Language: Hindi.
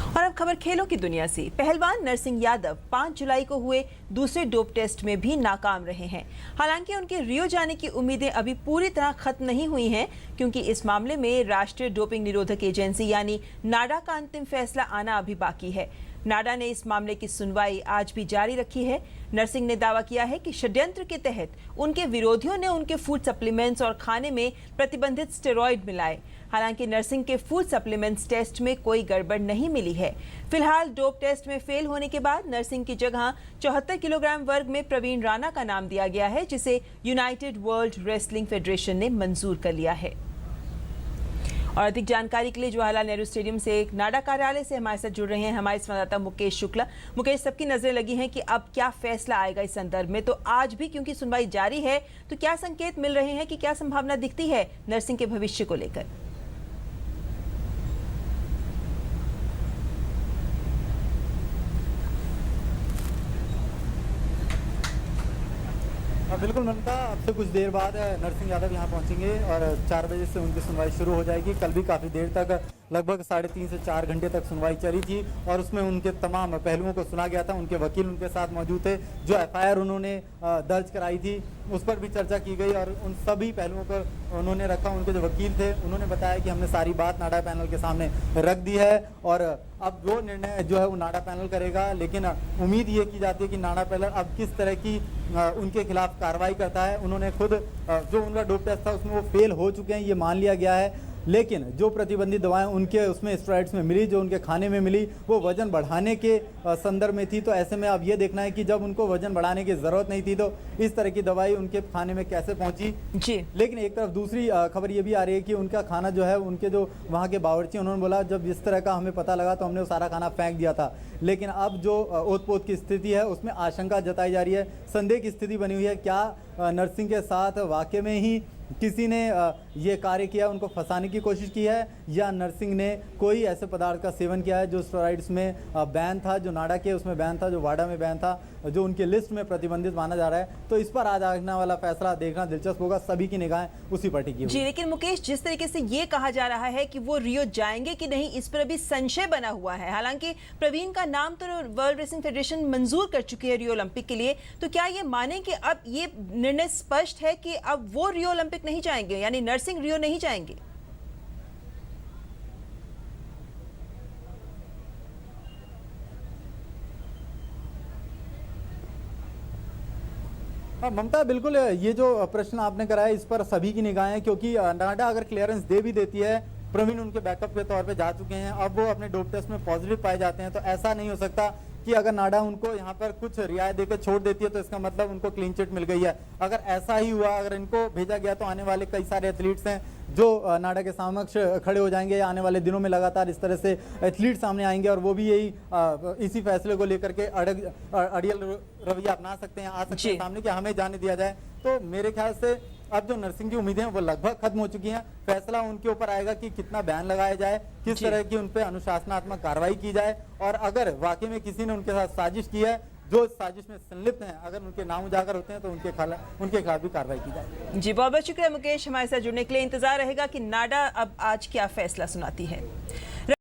और अब खबर खेलों की दुनिया से। पहलवान नरसिंह यादव 5 जुलाई को हुए दूसरे डोप टेस्ट में भी नाकाम रहे हैं। हालांकि उनके रियो जाने की उम्मीदें अभी पूरी तरह खत्म नहीं हुई हैं, क्योंकि इस मामले में राष्ट्रीय डोपिंग निरोधक एजेंसी यानी नाडा का अंतिम फैसला आना अभी बाकी है। नाडा ने इस मामले की सुनवाई आज भी जारी रखी है। नरसिंह ने दावा किया है कि षड्यंत्र के तहत उनके विरोधियों ने उनके फूड सप्लीमेंट्स और खाने में प्रतिबंधित स्टेरॉइड मिलाए। हालांकि नरसिंह के फूड सप्लीमेंट्स टेस्ट में कोई गड़बड़ नहीं मिली है। फिलहाल डोप टेस्ट में फेल होने के बाद नरसिंह की जगह 74 किलोग्राम वर्ग में प्रवीण राणा का नाम दिया गया है, जिसे यूनाइटेड वर्ल्ड रेसलिंग फेडरेशन ने मंजूर कर लिया है। और अधिक जानकारी के लिए जवाहरलाल नेहरू स्टेडियम से नाडा कार्यालय से हमारे साथ जुड़ रहे हैं हमारे संवाददाता मुकेश शुक्ला। मुकेश, सबकी नजरें लगी हैं कि अब क्या फैसला आएगा इस संदर्भ में। तो आज भी क्योंकि सुनवाई जारी है, तो क्या संकेत मिल रहे हैं कि क्या संभावना दिखती है नरसिंह के भविष्य को लेकर? बिल्कुल ममता, अब से कुछ देर बाद नरसिंह यादव यहाँ पहुँचेंगे और 4 बजे से उनकी सुनवाई शुरू हो जाएगी। कल भी काफ़ी देर तक, लगभग 3.5 से 4 घंटे तक सुनवाई चली थी और उसमें उनके तमाम पहलुओं को सुना गया था। उनके वकील उनके साथ मौजूद थे। जो FIR उन्होंने दर्ज कराई थी उस पर भी चर्चा की गई और उन सभी पहलुओं पर उन्होंने रखा। उनके जो वकील थे उन्होंने बताया कि हमने सारी बात नाडा पैनल के सामने रख दी है और अब जो निर्णय जो है वो नाडा पैनल करेगा। लेकिन उम्मीद ये की जाती है कि नाडा पैनल अब किस तरह की उनके खिलाफ कार्रवाई करता है। उन्होंने खुद जो उनका डोप टेस्ट था उसमें वो फेल हो चुके हैं, ये मान लिया गया है। लेकिन जो प्रतिबंधित दवाएं उनके उसमें स्टेरॉइड्स में मिली, जो उनके खाने में मिली, वो वजन बढ़ाने के संदर्भ में थी। तो ऐसे में अब ये देखना है कि जब उनको वजन बढ़ाने की जरूरत नहीं थी तो इस तरह की दवाई उनके खाने में कैसे पहुंची जी। लेकिन एक तरफ दूसरी खबर ये भी आ रही है कि उनका खाना जो है, उनके जो वहाँ के बावर्ची, उन्होंने बोला जब इस तरह का हमें पता लगा तो हमने वो सारा खाना फेंक दिया था। लेकिन अब जो ओत-पोत की स्थिति है उसमें आशंका जताई जा रही है, संदेह की स्थिति बनी हुई है। क्या नरसिंह के साथ वाकई में ही किसी ने ये कार्य किया, उनको फंसाने की कोशिश की है, या नरसिंह ने कोई ऐसे पदार्थ का सेवन किया है जो स्टेरॉइड्स में बैन था, जो नाडा के उसमें बैन था, जो वाडा में बैन था, जो उनके लिस्ट में प्रतिबंधित माना जा रहा है। तो इस पर आज आने वाला फैसला देखना दिलचस्प होगा। सभी की निगाहें उसी पर टिकी हुई जी। लेकिन मुकेश, जिस तरीके से ये कहा जा रहा है कि वो रियो जाएंगे कि नहीं, इस पर अभी संशय बना हुआ है। हालांकि प्रवीण का नाम तो वर्ल्ड रेसलिंग फेडरेशन मंजूर कर चुकी है रियो ओलंपिक के लिए। तो क्या ये माने कि अब ये निर्णय स्पष्ट है कि अब वो रियो ओलंपिक नहीं जाएंगे, यानी नरसिंह रियो नहीं जाएंगे? ममता, बिल्कुल ये जो प्रश्न आपने कराया इस पर सभी की निगाहें, क्योंकि नाडा अगर क्लियरेंस दे भी देती है, प्रवीण उनके बैकअप के तौर पे जा चुके हैं, अब वो अपने डोप टेस्ट में पॉजिटिव पाए जाते हैं, तो ऐसा नहीं हो सकता कि अगर नाडा उनको यहाँ पर कुछ रियायत देकर छोड़ देती है तो इसका मतलब उनको क्लीन चिट मिल गई है। अगर ऐसा ही हुआ, अगर इनको भेजा गया, तो आने वाले कई सारे एथलीट्स हैं जो नाडा के समक्ष खड़े हो जाएंगे। आने वाले दिनों में लगातार इस तरह से एथलीट सामने आएंगे और वो भी यही इसी फैसले को लेकर के अड़ियल रवैया अपना सकते हैं, आ सकते हैं सामने कि हमें जाने दिया जाए। तो मेरे ख्याल से अब जो नरसिंह की उम्मीदें हैं वो लगभग खत्म हो चुकी हैं। फैसला उनके ऊपर आएगा कि कितना बैन लगाया जाए, किस तरह की उन पर अनुशासनात्मक कार्रवाई की जाए, और अगर वाकई में किसी ने उनके साथ साजिश की है, जो साजिश में संलिप्त हैं, अगर उनके नाम उजागर होते हैं तो उनके खिलाफ भी कार्रवाई की जाए। जी, बहुत बहुत शुक्रिया मुकेश, हमारे साथ जुड़ने के लिए। इंतजार रहेगा कि नाडा अब आज क्या फैसला सुनाती है।